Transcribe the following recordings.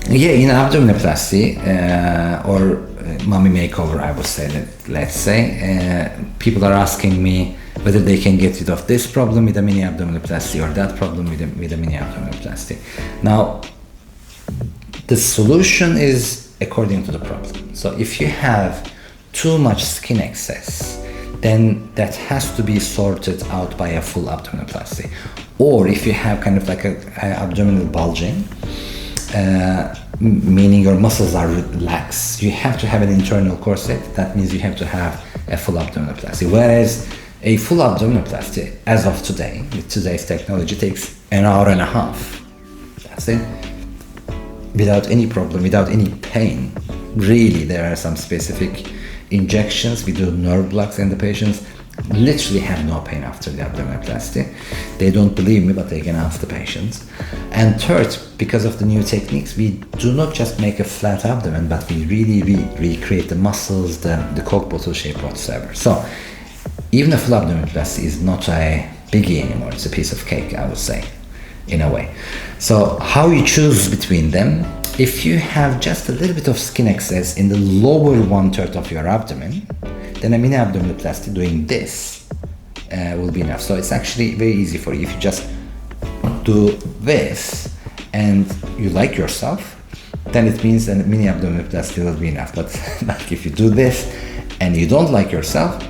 Yeah, in abdominoplasty or mummy makeover, I would say that, let's say, people are asking me whether they can get rid of this problem with a mini abdominoplasty or that problem with a mini abdominoplasty. Now, the solution is according to the problem. So if you have too much skin excess, then that has to be sorted out by a full abdominoplasty. Or if you have kind of like a abdominal bulging, meaning your muscles are lax, you have to have an internal corset. That means you have to have a full abdominoplasty. Whereas a full abdominoplasty, as of today, with today's technology, takes an hour and a half. That's it. Without any problem, without any pain. Really, there are some specific injections. We do nerve blocks, and the patients literally have no pain after the abdominoplasty. They don't believe me, but they can ask the patients. And third, because of the new techniques, we do not just make a flat abdomen, but we really recreate the muscles, the Coke bottle shape whatsoever. So even a full abdominoplasty is not a biggie anymore. It's a piece of cake, I would say, in a way. So how you choose between them? If you have just a little bit of skin excess in the lower 1/3 of your abdomen, then a mini abdominoplasty doing this will be enough. So it's actually very easy for you. If you just do this and you like yourself, then it means that a mini abdominoplasty will be enough. But like if you do this and you don't like yourself,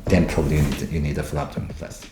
then probably you need a full abdominoplasty.